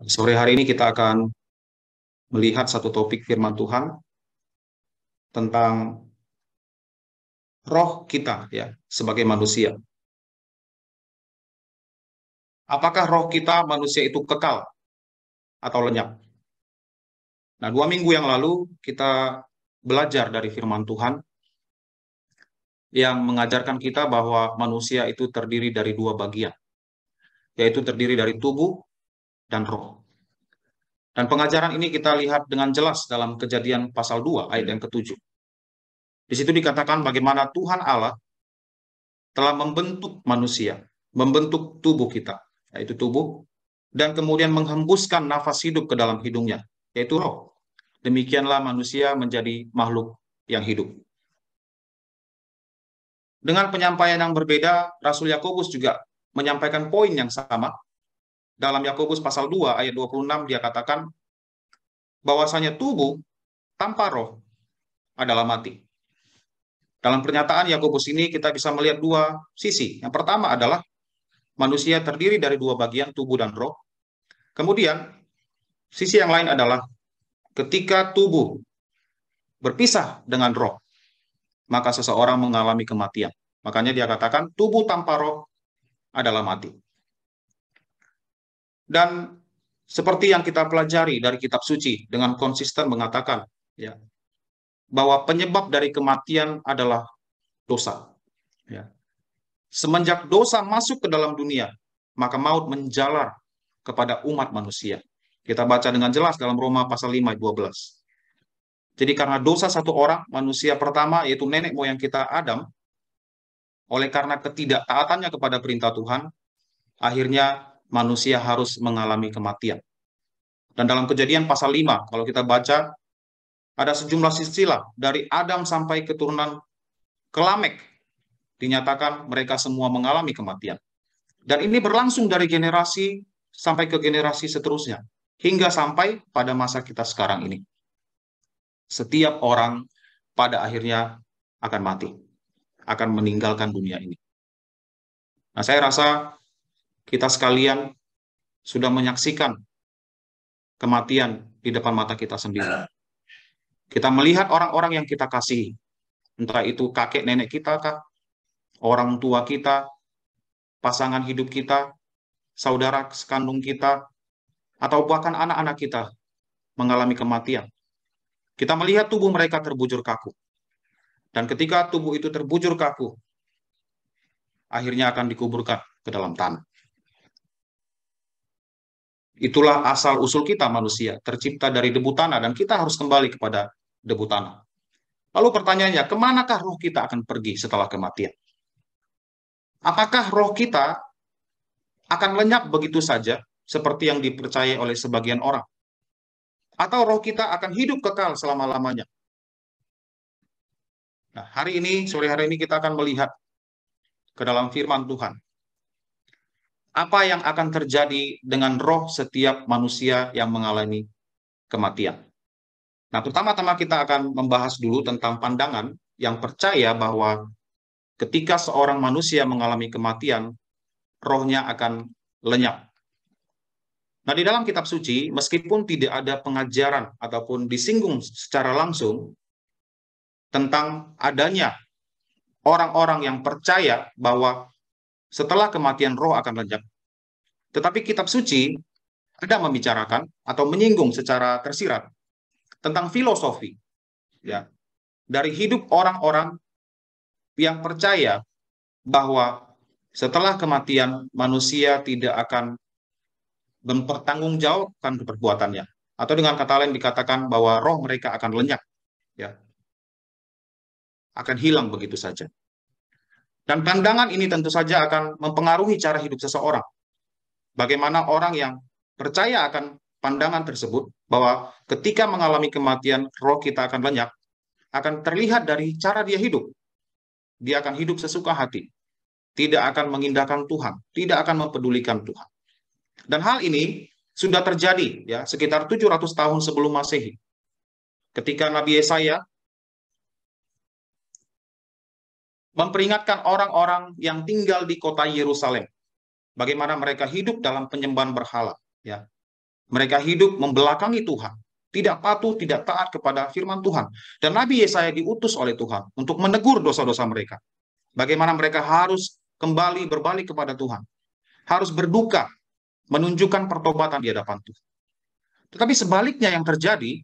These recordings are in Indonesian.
Sore hari ini kita akan melihat satu topik firman Tuhan tentang roh kita ya sebagai manusia. Apakah roh kita manusia itu kekal atau lenyap? Nah, 2 minggu yang lalu kita belajar dari firman Tuhan yang mengajarkan kita bahwa manusia itu terdiri dari 2 bagian, yaitu terdiri dari tubuh dan roh. Dan pengajaran ini kita lihat dengan jelas dalam Kejadian pasal 2 ayat yang ke-7. Di situ dikatakan bagaimana Tuhan Allah telah membentuk manusia, membentuk tubuh kita, yaitu tubuh, dan kemudian menghembuskan nafas hidup ke dalam hidungnya, yaitu roh. Demikianlah manusia menjadi makhluk yang hidup. Dengan penyampaian yang berbeda, Rasul Yakobus juga menyampaikan poin yang sama. Dalam Yakobus pasal 2 ayat 26 dia katakan bahwasanya tubuh tanpa roh adalah mati. Dalam pernyataan Yakobus ini kita bisa melihat 2 sisi. Yang pertama adalah manusia terdiri dari 2 bagian, tubuh dan roh. Kemudian sisi yang lain adalah ketika tubuh berpisah dengan roh, maka seseorang mengalami kematian. Makanya dia katakan tubuh tanpa roh adalah mati. Dan seperti yang kita pelajari dari kitab suci dengan konsisten mengatakan ya, bahwa penyebab dari kematian adalah dosa. Ya. Semenjak dosa masuk ke dalam dunia, maka maut menjalar kepada umat manusia. Kita baca dengan jelas dalam Roma pasal 5 ayat 12. Jadi karena dosa satu orang, manusia pertama yaitu nenek moyang kita Adam, oleh karena ketidaktaatannya kepada perintah Tuhan, akhirnya manusia harus mengalami kematian. Dan dalam Kejadian pasal 5, kalau kita baca, ada sejumlah silsilah dari Adam sampai keturunan ke Lamek, dinyatakan mereka semua mengalami kematian. Dan ini berlangsung dari generasi sampai ke generasi seterusnya, hingga sampai pada masa kita sekarang ini. Setiap orang pada akhirnya akan mati, akan meninggalkan dunia ini. Nah, saya rasa kita sekalian sudah menyaksikan kematian di depan mata kita sendiri. Kita melihat orang-orang yang kita kasihi, entah itu kakek nenek kita kah, orang tua kita, pasangan hidup kita, saudara sekandung kita, atau bahkan anak-anak kita mengalami kematian. Kita melihat tubuh mereka terbujur kaku. Dan ketika tubuh itu terbujur kaku, akhirnya akan dikuburkan ke dalam tanah. Itulah asal-usul kita manusia, tercipta dari debu tanah, dan kita harus kembali kepada debu tanah. Lalu pertanyaannya, kemanakah roh kita akan pergi setelah kematian? Apakah roh kita akan lenyap begitu saja, seperti yang dipercaya oleh sebagian orang? Atau roh kita akan hidup kekal selama-lamanya? Nah, sore hari ini kita akan melihat ke dalam firman Tuhan. Apa yang akan terjadi dengan roh setiap manusia yang mengalami kematian? Nah, pertama-tama kita akan membahas dulu tentang pandangan yang percaya bahwa ketika seorang manusia mengalami kematian, rohnya akan lenyap. Nah, di dalam kitab suci, meskipun tidak ada pengajaran ataupun disinggung secara langsung tentang adanya orang-orang yang percaya bahwa setelah kematian roh akan lenyap, tetapi kitab suci ada membicarakan atau menyinggung secara tersirat tentang filosofi ya dari hidup orang-orang yang percaya bahwa setelah kematian manusia tidak akan mempertanggungjawabkan perbuatannya, atau dengan kata lain dikatakan bahwa roh mereka akan lenyap, ya, akan hilang begitu saja. Dan pandangan ini tentu saja akan mempengaruhi cara hidup seseorang. Bagaimana orang yang percaya akan pandangan tersebut, bahwa ketika mengalami kematian, roh kita akan lenyap, akan terlihat dari cara dia hidup. Dia akan hidup sesuka hati, tidak akan mengindahkan Tuhan, tidak akan mempedulikan Tuhan. Dan hal ini sudah terjadi ya sekitar 700 tahun sebelum Masehi. Ketika Nabi Yesaya memperingatkan orang-orang yang tinggal di kota Yerusalem bagaimana mereka hidup dalam penyembahan berhala ya. Mereka hidup membelakangi Tuhan, tidak patuh, tidak taat kepada firman Tuhan. Dan Nabi Yesaya diutus oleh Tuhan untuk menegur dosa-dosa mereka. Bagaimana mereka harus kembali berbalik kepada Tuhan, harus berduka, menunjukkan pertobatan di hadapan Tuhan. Tetapi sebaliknya yang terjadi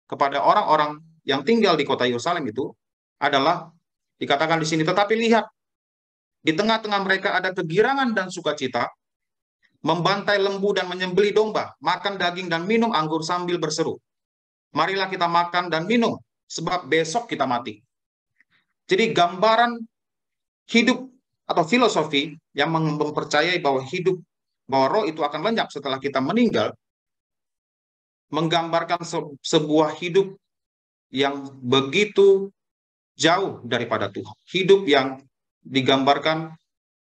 kepada orang-orang yang tinggal di kota Yerusalem itu adalah dikatakan di sini, tetapi lihat, di tengah-tengah mereka ada kegirangan dan sukacita, membantai lembu dan menyembelih domba, makan daging dan minum anggur sambil berseru, marilah kita makan dan minum, sebab besok kita mati. Jadi gambaran hidup atau filosofi yang mempercayai bahwa hidup, bahwa roh itu akan lenyap setelah kita meninggal, menggambarkan sebuah hidup yang begitu jauh daripada Tuhan. Hidup yang digambarkan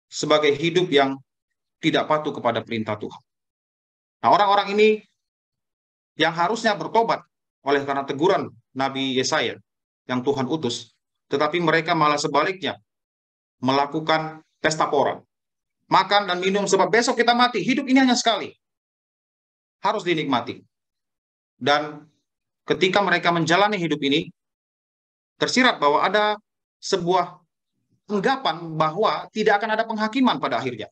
sebagai hidup yang tidak patuh kepada perintah Tuhan. Nah, orang-orang ini yang harusnya bertobat oleh karena teguran Nabi Yesaya yang Tuhan utus, tetapi mereka malah sebaliknya melakukan pesta pora. Makan dan minum sebab besok kita mati. Hidup ini hanya sekali. Harus dinikmati. Dan ketika mereka menjalani hidup ini, tersirat bahwa ada sebuah anggapan bahwa tidak akan ada penghakiman pada akhirnya.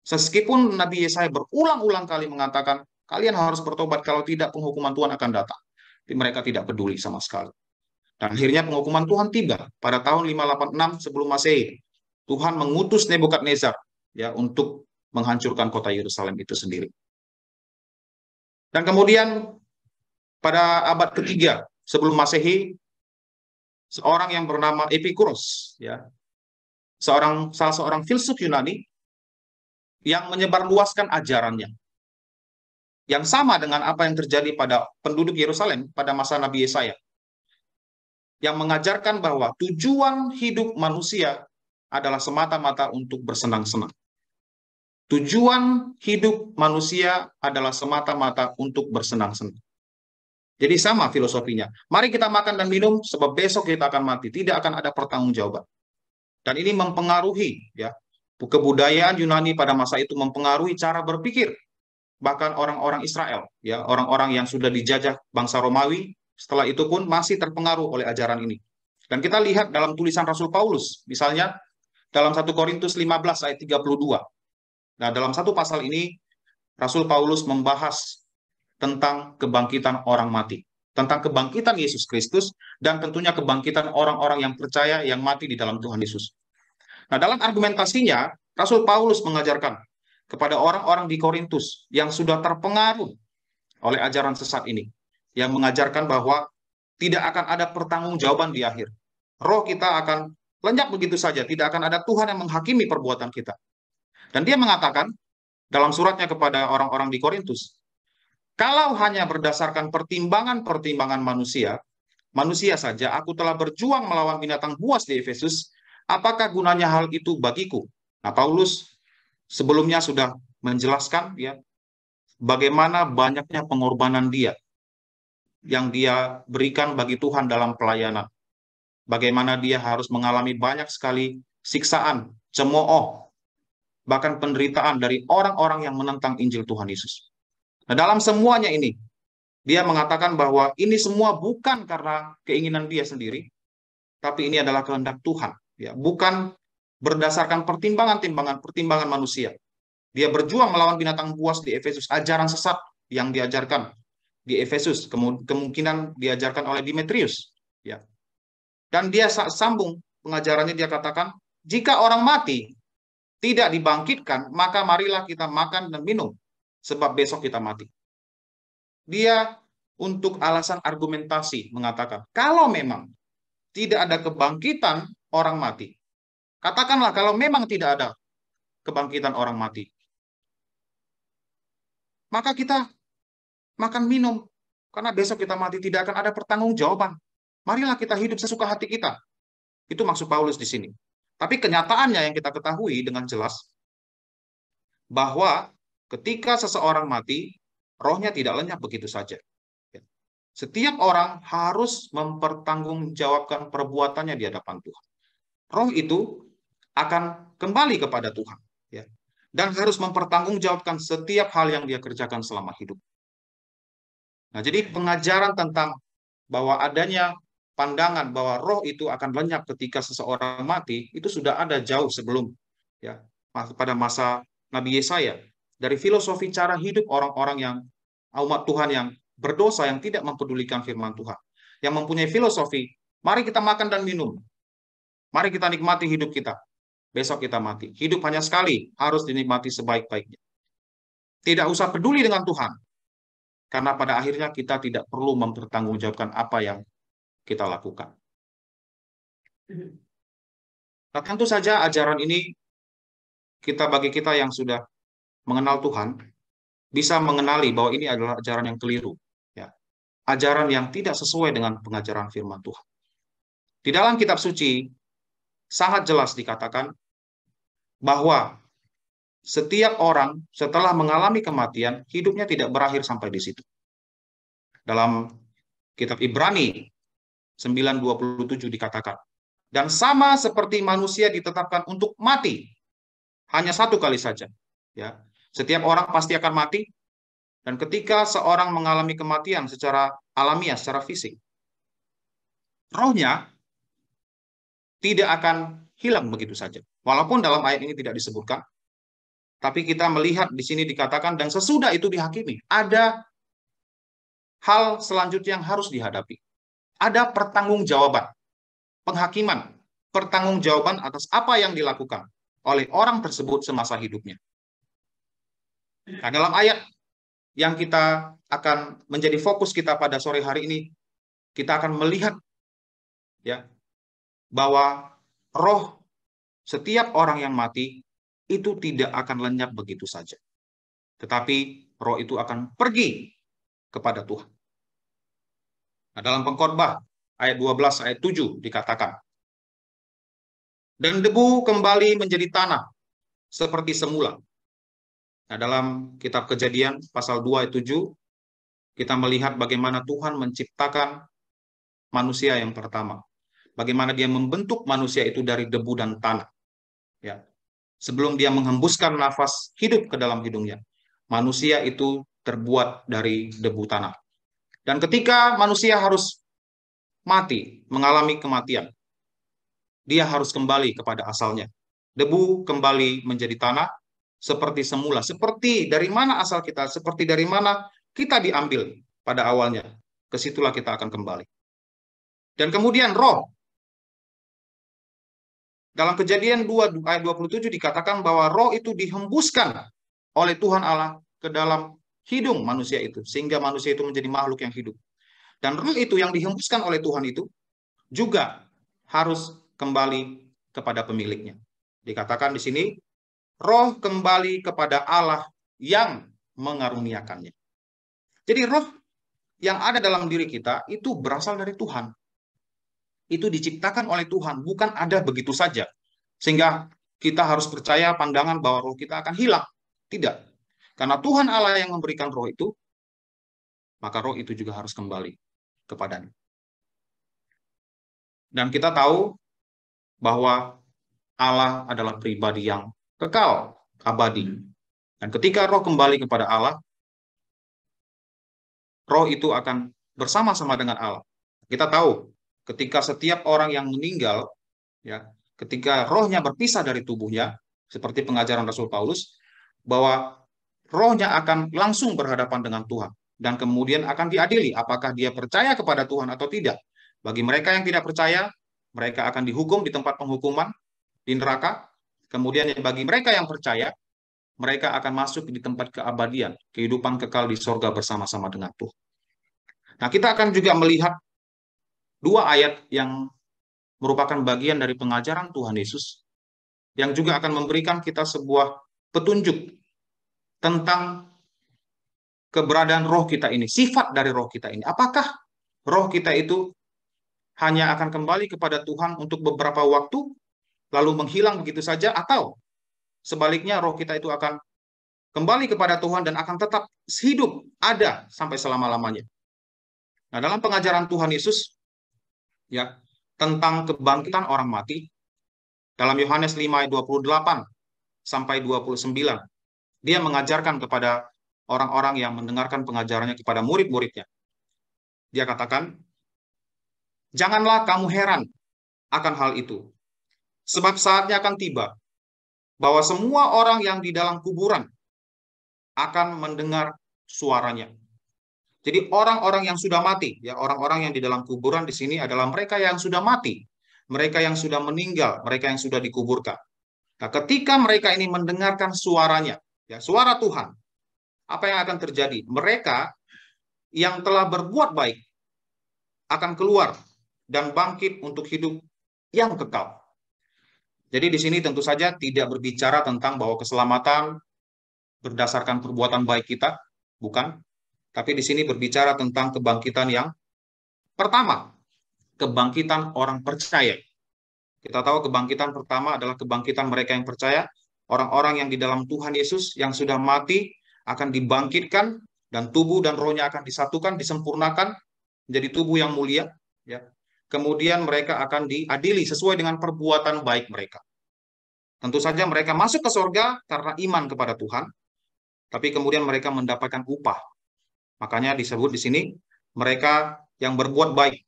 Meskipun Nabi Yesaya berulang-ulang kali mengatakan, kalian harus bertobat, kalau tidak penghukuman Tuhan akan datang. Tapi mereka tidak peduli sama sekali. Dan akhirnya penghukuman Tuhan tiba pada tahun 586 sebelum Masehi. Tuhan mengutus Nebukadnezar ya untuk menghancurkan kota Yerusalem itu sendiri. Dan kemudian pada abad ketiga sebelum Masehi, seorang yang bernama Epikuros, ya, salah seorang filsuf Yunani yang menyebarluaskan ajarannya, yang sama dengan apa yang terjadi pada penduduk Yerusalem pada masa Nabi Yesaya, yang mengajarkan bahwa tujuan hidup manusia adalah semata-mata untuk bersenang-senang. Tujuan hidup manusia adalah semata-mata untuk bersenang-senang. Jadi sama filosofinya. Mari kita makan dan minum sebab besok kita akan mati. Tidak akan ada pertanggungjawaban. Dan ini mempengaruhi ya kebudayaan Yunani pada masa itu, mempengaruhi cara berpikir bahkan orang-orang Israel, ya orang-orang yang sudah dijajah bangsa Romawi. Setelah itu pun masih terpengaruh oleh ajaran ini. Dan kita lihat dalam tulisan Rasul Paulus, misalnya dalam 1 Korintus 15 ayat 32. Nah, dalam satu pasal ini, Rasul Paulus membahas tentang kebangkitan orang mati, tentang kebangkitan Yesus Kristus, dan tentunya kebangkitan orang-orang yang percaya yang mati di dalam Tuhan Yesus. Nah, dalam argumentasinya, Rasul Paulus mengajarkan kepada orang-orang di Korintus yang sudah terpengaruh oleh ajaran sesat ini, yang mengajarkan bahwa tidak akan ada pertanggungjawaban di akhir. Roh kita akan lenyap begitu saja, tidak akan ada Tuhan yang menghakimi perbuatan kita. Dan dia mengatakan dalam suratnya kepada orang-orang di Korintus, kalau hanya berdasarkan pertimbangan-pertimbangan manusia, manusia saja aku telah berjuang melawan binatang buas di Efesus, apakah gunanya hal itu bagiku? Nah, Paulus sebelumnya sudah menjelaskan ya bagaimana banyaknya pengorbanan dia yang dia berikan bagi Tuhan dalam pelayanan. Bagaimana dia harus mengalami banyak sekali siksaan, cemooh, bahkan penderitaan dari orang-orang yang menentang Injil Tuhan Yesus. Nah, dalam semuanya ini, dia mengatakan bahwa ini semua bukan karena keinginan dia sendiri, tapi ini adalah kehendak Tuhan. Ya, bukan berdasarkan pertimbangan manusia. Dia berjuang melawan binatang buas di Efesus, ajaran sesat yang diajarkan di Efesus, kemungkinan diajarkan oleh Demetrius. Ya. Dan dia sambung pengajarannya, dia katakan, jika orang mati tidak dibangkitkan, maka marilah kita makan dan minum, sebab besok kita mati. Dia untuk alasan argumentasi mengatakan, kalau memang tidak ada kebangkitan orang mati, katakanlah kalau memang tidak ada kebangkitan orang mati, maka kita makan minum, karena besok kita mati, tidak akan ada pertanggungjawaban. Marilah kita hidup sesuka hati kita. Itu maksud Paulus di sini. Tapi kenyataannya yang kita ketahui dengan jelas, bahwa ketika seseorang mati, rohnya tidak lenyap begitu saja. Setiap orang harus mempertanggungjawabkan perbuatannya di hadapan Tuhan. Roh itu akan kembali kepada Tuhan, ya, dan harus mempertanggungjawabkan setiap hal yang dia kerjakan selama hidup. Nah, jadi pengajaran tentang bahwa adanya pandangan bahwa roh itu akan lenyap ketika seseorang mati itu sudah ada jauh sebelum, ya, pada masa Nabi Yesaya. Dari filosofi cara hidup orang-orang yang umat Tuhan yang berdosa, yang tidak mempedulikan firman Tuhan, yang mempunyai filosofi, mari kita makan dan minum, mari kita nikmati hidup kita, besok kita mati. Hidup hanya sekali, harus dinikmati sebaik-baiknya. Tidak usah peduli dengan Tuhan, karena pada akhirnya kita tidak perlu mempertanggungjawabkan apa yang kita lakukan. Nah, tentu saja ajaran ini bagi kita yang sudah mengenal Tuhan bisa mengenali bahwa ini adalah ajaran yang keliru, ya. Ajaran yang tidak sesuai dengan pengajaran firman Tuhan. Di dalam kitab suci sangat jelas dikatakan bahwa setiap orang setelah mengalami kematian, hidupnya tidak berakhir sampai di situ. Dalam kitab Ibrani 9:27 dikatakan, dan sama seperti manusia ditetapkan untuk mati hanya satu kali saja, ya. Setiap orang pasti akan mati, dan ketika seorang mengalami kematian secara alamiah, secara fisik, rohnya tidak akan hilang begitu saja. Walaupun dalam ayat ini tidak disebutkan, tapi kita melihat di sini dikatakan, dan sesudah itu dihakimi. Ada hal selanjutnya yang harus dihadapi. Ada pertanggungjawaban, penghakiman, pertanggungjawaban atas apa yang dilakukan oleh orang tersebut semasa hidupnya. Nah, dalam ayat yang kita akan menjadi fokus kita pada sore hari ini, kita akan melihat, ya, bahwa roh setiap orang yang mati itu tidak akan lenyap begitu saja. Tetapi roh itu akan pergi kepada Tuhan. Nah, dalam Pengkhotbah ayat 12 ayat 7 dikatakan, dan debu kembali menjadi tanah seperti semula. Nah, dalam kitab Kejadian pasal 2 ayat 7 kita melihat bagaimana Tuhan menciptakan manusia yang pertama. Bagaimana dia membentuk manusia itu dari debu dan tanah. Ya. Sebelum dia menghembuskan nafas hidup ke dalam hidungnya, manusia itu terbuat dari debu tanah. Dan ketika manusia harus mati, mengalami kematian, dia harus kembali kepada asalnya. Debu kembali menjadi tanah seperti semula. Seperti dari mana asal kita, seperti dari mana kita diambil pada awalnya. Kesitulah kita akan kembali. Dan kemudian roh. Dalam Kejadian 2 ayat 27 dikatakan bahwa roh itu dihembuskan oleh Tuhan Allah ke dalam hidung manusia itu, sehingga manusia itu menjadi makhluk yang hidup. Dan roh itu yang dihembuskan oleh Tuhan itu juga harus kembali kepada pemiliknya. Dikatakan di sini, roh kembali kepada Allah yang mengaruniakannya. Jadi roh yang ada dalam diri kita itu berasal dari Tuhan. Itu diciptakan oleh Tuhan, bukan ada begitu saja. Sehingga kita harus percaya pandangan bahwa roh kita akan hilang. Tidak. Karena Tuhan Allah yang memberikan roh itu, maka roh itu juga harus kembali kepadanya. Dan kita tahu bahwa Allah adalah pribadi yang kekal, abadi. Dan ketika roh kembali kepada Allah, roh itu akan bersama-sama dengan Allah. Kita tahu ketika setiap orang yang meninggal, ya, ketika rohnya berpisah dari tubuhnya, seperti pengajaran Rasul Paulus, bahwa rohnya akan langsung berhadapan dengan Tuhan. Dan kemudian akan diadili apakah dia percaya kepada Tuhan atau tidak. Bagi mereka yang tidak percaya, mereka akan dihukum di tempat penghukuman, di neraka. Kemudian bagi mereka yang percaya, mereka akan masuk di tempat keabadian, kehidupan kekal di sorga bersama-sama dengan Tuhan. Nah, kita akan juga melihat dua ayat yang merupakan bagian dari pengajaran Tuhan Yesus, yang juga akan memberikan kita sebuah petunjuk tentang keberadaan roh kita ini, sifat dari roh kita ini. Apakah roh kita itu hanya akan kembali kepada Tuhan untuk beberapa waktu, lalu menghilang begitu saja, atau sebaliknya roh kita itu akan kembali kepada Tuhan dan akan tetap hidup, ada sampai selama-lamanya. Nah, dalam pengajaran Tuhan Yesus, ya, tentang kebangkitan orang mati, dalam Yohanes 5 ayat 28 sampai 29, dia mengajarkan kepada orang-orang yang mendengarkan pengajarannya, kepada murid-muridnya, Dia katakan, janganlah kamu heran akan hal itu, sebab saatnya akan tiba bahwa semua orang yang di dalam kuburan akan mendengar suaranya. Jadi orang-orang yang sudah mati, ya orang-orang yang di dalam kuburan di sini adalah mereka yang sudah mati, mereka yang sudah meninggal, mereka yang sudah dikuburkan. Nah, ketika mereka ini mendengarkan suaranya, ya suara Tuhan, apa yang akan terjadi? Mereka yang telah berbuat baik akan keluar dan bangkit untuk hidup yang kekal. Jadi di sini tentu saja tidak berbicara tentang bahwa keselamatan berdasarkan perbuatan baik kita, bukan. Tapi di sini berbicara tentang kebangkitan yang pertama, kebangkitan orang percaya. Kita tahu kebangkitan pertama adalah kebangkitan mereka yang percaya, orang-orang yang di dalam Tuhan Yesus yang sudah mati akan dibangkitkan dan tubuh dan rohnya akan disatukan, disempurnakan menjadi tubuh yang mulia, ya. Kemudian mereka akan diadili sesuai dengan perbuatan baik mereka. Tentu saja mereka masuk ke surga karena iman kepada Tuhan, tapi kemudian mereka mendapatkan upah. Makanya disebut di sini mereka yang berbuat baik.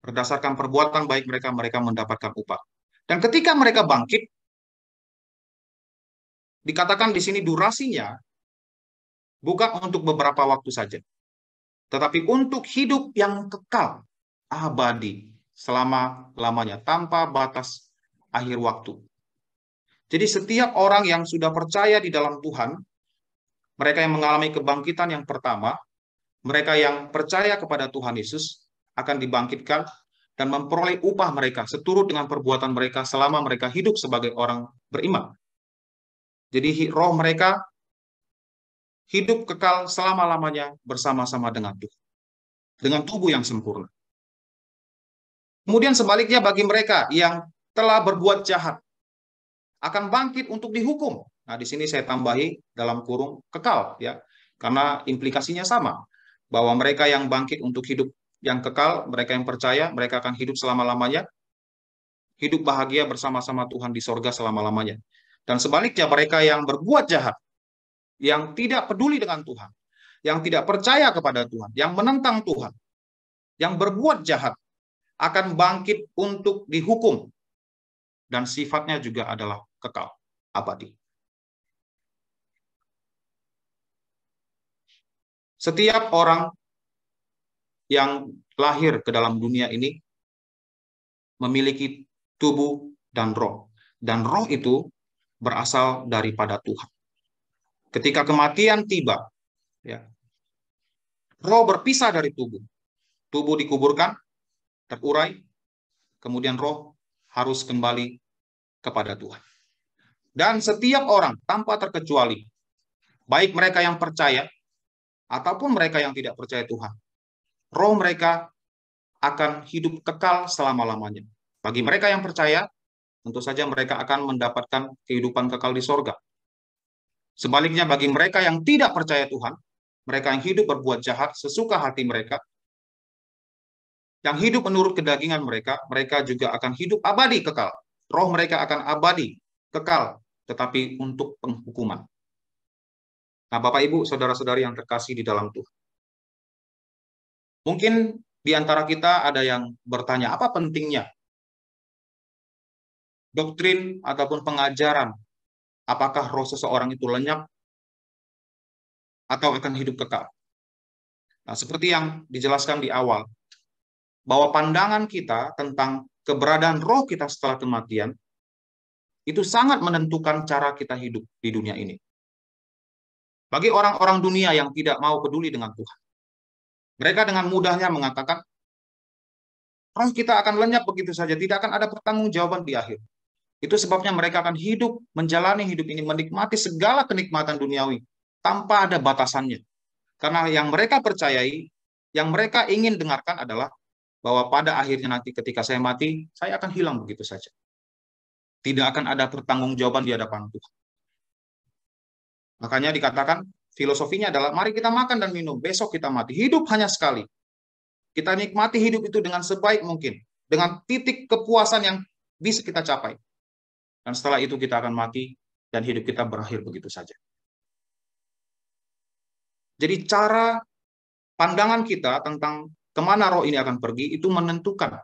Berdasarkan perbuatan baik mereka, mereka mendapatkan upah. Dan ketika mereka bangkit, dikatakan di sini durasinya bukan untuk beberapa waktu saja, tetapi untuk hidup yang kekal, abadi, selama-lamanya, tanpa batas akhir waktu. Jadi setiap orang yang sudah percaya di dalam Tuhan, mereka yang mengalami kebangkitan yang pertama, mereka yang percaya kepada Tuhan Yesus akan dibangkitkan dan memperoleh upah mereka seturut dengan perbuatan mereka selama mereka hidup sebagai orang beriman. Jadi roh mereka hidup kekal selama-lamanya bersama-sama dengan Tuhan, dengan tubuh yang sempurna. Kemudian sebaliknya bagi mereka yang telah berbuat jahat, akan bangkit untuk dihukum. Nah, di sini saya tambahi dalam kurung kekal, ya, karena implikasinya sama, bahwa mereka yang bangkit untuk hidup yang kekal, mereka yang percaya, mereka akan hidup selama-lamanya, hidup bahagia bersama-sama Tuhan di sorga selama-lamanya. Dan sebaliknya mereka yang berbuat jahat, yang tidak peduli dengan Tuhan, yang tidak percaya kepada Tuhan, yang menentang Tuhan, yang berbuat jahat, akan bangkit untuk dihukum. Dan sifatnya juga adalah kekal, abadi. Setiap orang yang lahir ke dalam dunia ini memiliki tubuh dan roh. Dan roh itu berasal daripada Tuhan. Ketika kematian tiba, ya, roh berpisah dari tubuh. Tubuh dikuburkan, terurai, kemudian roh harus kembali kepada Tuhan. Dan setiap orang tanpa terkecuali, baik mereka yang percaya ataupun mereka yang tidak percaya Tuhan, roh mereka akan hidup kekal selama-lamanya. Bagi mereka yang percaya, tentu saja mereka akan mendapatkan kehidupan kekal di sorga. Sebaliknya bagi mereka yang tidak percaya Tuhan, mereka yang hidup berbuat jahat sesuka hati mereka, yang hidup menurut kedagingan mereka, mereka juga akan hidup abadi kekal. Roh mereka akan abadi kekal, tetapi untuk penghukuman. Nah, Bapak Ibu, saudara-saudari yang terkasih di dalam Tuhan. Mungkin di antara kita ada yang bertanya, apa pentingnya doktrin ataupun pengajaran? Apakah roh seseorang itu lenyap atau akan hidup kekal? Nah, seperti yang dijelaskan di awal, bahwa pandangan kita tentang keberadaan roh kita setelah kematian itu sangat menentukan cara kita hidup di dunia ini. Bagi orang-orang dunia yang tidak mau peduli dengan Tuhan, mereka dengan mudahnya mengatakan, roh kita akan lenyap begitu saja, tidak akan ada pertanggungjawaban di akhir. Itu sebabnya mereka akan hidup, menjalani hidup ini, menikmati segala kenikmatan duniawi, tanpa ada batasannya. Karena yang mereka percayai, yang mereka ingin dengarkan adalah, bahwa pada akhirnya nanti ketika saya mati, saya akan hilang begitu saja. Tidak akan ada pertanggungjawaban di hadapan Tuhan. Makanya dikatakan, filosofinya adalah, mari kita makan dan minum, besok kita mati. Hidup hanya sekali. Kita nikmati hidup itu dengan sebaik mungkin, dengan titik kepuasan yang bisa kita capai. Dan setelah itu kita akan mati, dan hidup kita berakhir begitu saja. Jadi cara pandangan kita tentang kemana roh ini akan pergi, itu menentukan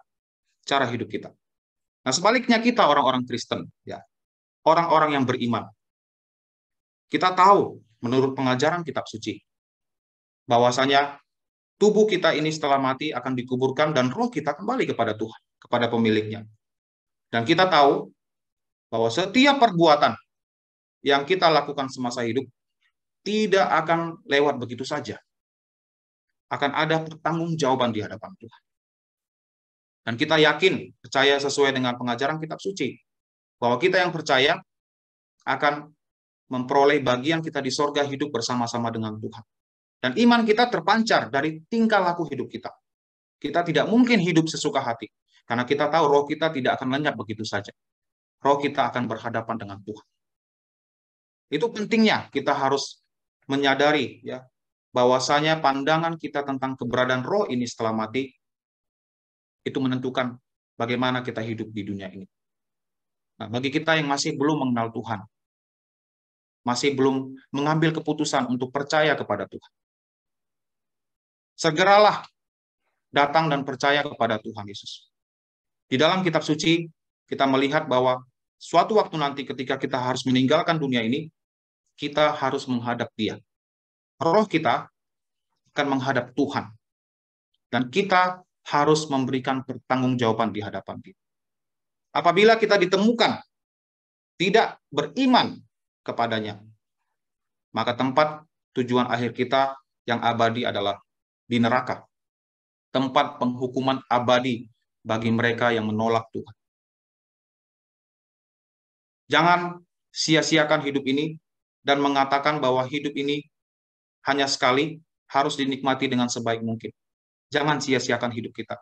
cara hidup kita. Nah, sebaliknya kita orang-orang Kristen, ya, orang-orang yang beriman, kita tahu menurut pengajaran kitab suci bahwasanya tubuh kita ini setelah mati akan dikuburkan dan roh kita kembali kepada Tuhan, kepada pemiliknya. Dan kita tahu bahwa setiap perbuatan yang kita lakukan semasa hidup tidak akan lewat begitu saja. Akan ada pertanggungjawaban di hadapan Tuhan. Dan kita yakin, percaya sesuai dengan pengajaran kitab suci, bahwa kita yang percaya akan memperoleh bagian kita di sorga hidup bersama-sama dengan Tuhan. Dan iman kita terpancar dari tingkah laku hidup kita. Kita tidak mungkin hidup sesuka hati, karena kita tahu roh kita tidak akan lenyap begitu saja. Roh kita akan berhadapan dengan Tuhan. Itu pentingnya kita harus menyadari, ya, bahwasanya pandangan kita tentang keberadaan roh ini setelah mati itu menentukan bagaimana kita hidup di dunia ini. Nah, bagi kita yang masih belum mengenal Tuhan, masih belum mengambil keputusan untuk percaya kepada Tuhan, segeralah datang dan percaya kepada Tuhan Yesus. Di dalam kitab suci, kita melihat bahwa suatu waktu nanti ketika kita harus meninggalkan dunia ini, kita harus menghadap Dia. Roh kita akan menghadap Tuhan. Dan kita harus memberikan pertanggungjawaban di hadapan Dia. Apabila kita ditemukan tidak beriman kepadanya, maka tempat tujuan akhir kita yang abadi adalah di neraka. Tempat penghukuman abadi bagi mereka yang menolak Tuhan. Jangan sia-siakan hidup ini dan mengatakan bahwa hidup ini hanya sekali, harus dinikmati dengan sebaik mungkin. Jangan sia-siakan hidup kita.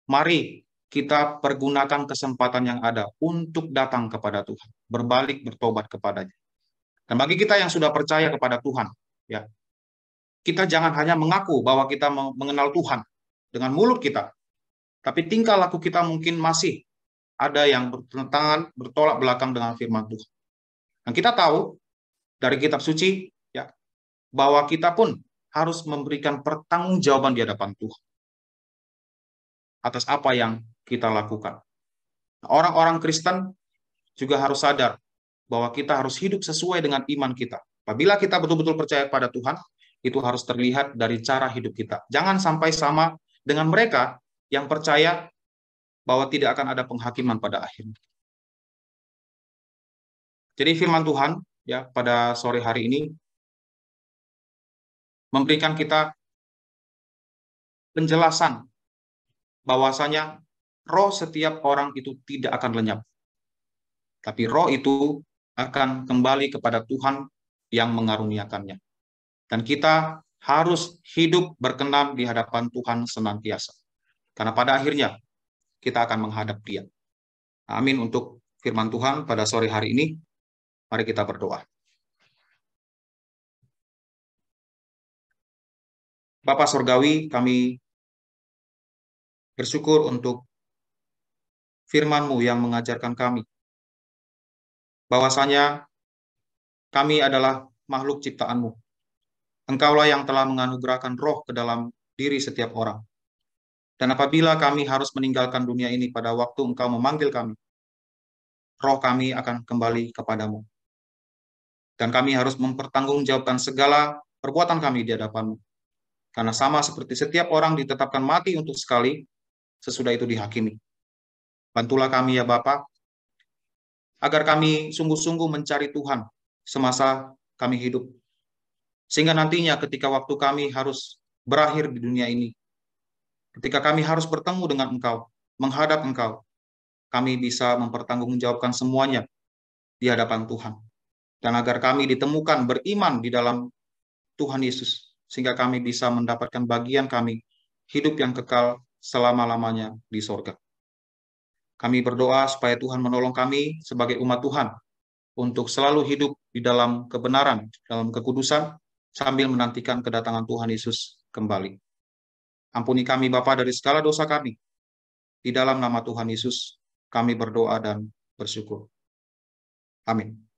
Mari kita pergunakan kesempatan yang ada untuk datang kepada Tuhan, berbalik, bertobat kepadanya. Dan bagi kita yang sudah percaya kepada Tuhan, ya, kita jangan hanya mengaku bahwa kita mengenal Tuhan dengan mulut kita, tapi tingkah laku kita mungkin masih ada yang bertentangan, bertolak belakang dengan firman Tuhan. Dan kita tahu dari kitab suci, ya, bahwa kita pun harus memberikan pertanggungjawaban di hadapan Tuhan atas apa yang kita lakukan. Orang-orang Kristen juga harus sadar bahwa kita harus hidup sesuai dengan iman kita. Apabila kita betul-betul percaya pada Tuhan, itu harus terlihat dari cara hidup kita. Jangan sampai sama dengan mereka yang percaya bahwa tidak akan ada penghakiman pada akhirnya. Jadi firman Tuhan, ya, pada sore hari ini memberikan kita penjelasan bahwasanya roh setiap orang itu tidak akan lenyap. Tapi roh itu akan kembali kepada Tuhan yang mengaruniakannya. Dan kita harus hidup berkenan di hadapan Tuhan senantiasa. Karena pada akhirnya kita akan menghadap Dia. Amin untuk firman Tuhan pada sore hari ini. Mari kita berdoa. Bapa Sorgawi, kami bersyukur untuk firman-Mu yang mengajarkan kami bahwasanya kami adalah makhluk ciptaan-Mu. Engkaulah yang telah menganugerahkan roh ke dalam diri setiap orang. Dan apabila kami harus meninggalkan dunia ini pada waktu Engkau memanggil kami, roh kami akan kembali kepadamu. Dan kami harus mempertanggungjawabkan segala perbuatan kami di hadapan-Mu. Karena sama seperti setiap orang ditetapkan mati untuk sekali, sesudah itu dihakimi. Bantulah kami ya Bapa, agar kami sungguh-sungguh mencari Tuhan semasa kami hidup. Sehingga nantinya ketika waktu kami harus berakhir di dunia ini, ketika kami harus bertemu dengan Engkau, menghadap Engkau, kami bisa mempertanggungjawabkan semuanya di hadapan Tuhan. Dan agar kami ditemukan beriman di dalam Tuhan Yesus, sehingga kami bisa mendapatkan bagian kami, hidup yang kekal selama-lamanya di sorga. Kami berdoa supaya Tuhan menolong kami sebagai umat Tuhan untuk selalu hidup di dalam kebenaran, dalam kekudusan, sambil menantikan kedatangan Tuhan Yesus kembali. Ampuni kami Bapa dari segala dosa kami. Di dalam nama Tuhan Yesus, kami berdoa dan bersyukur. Amin.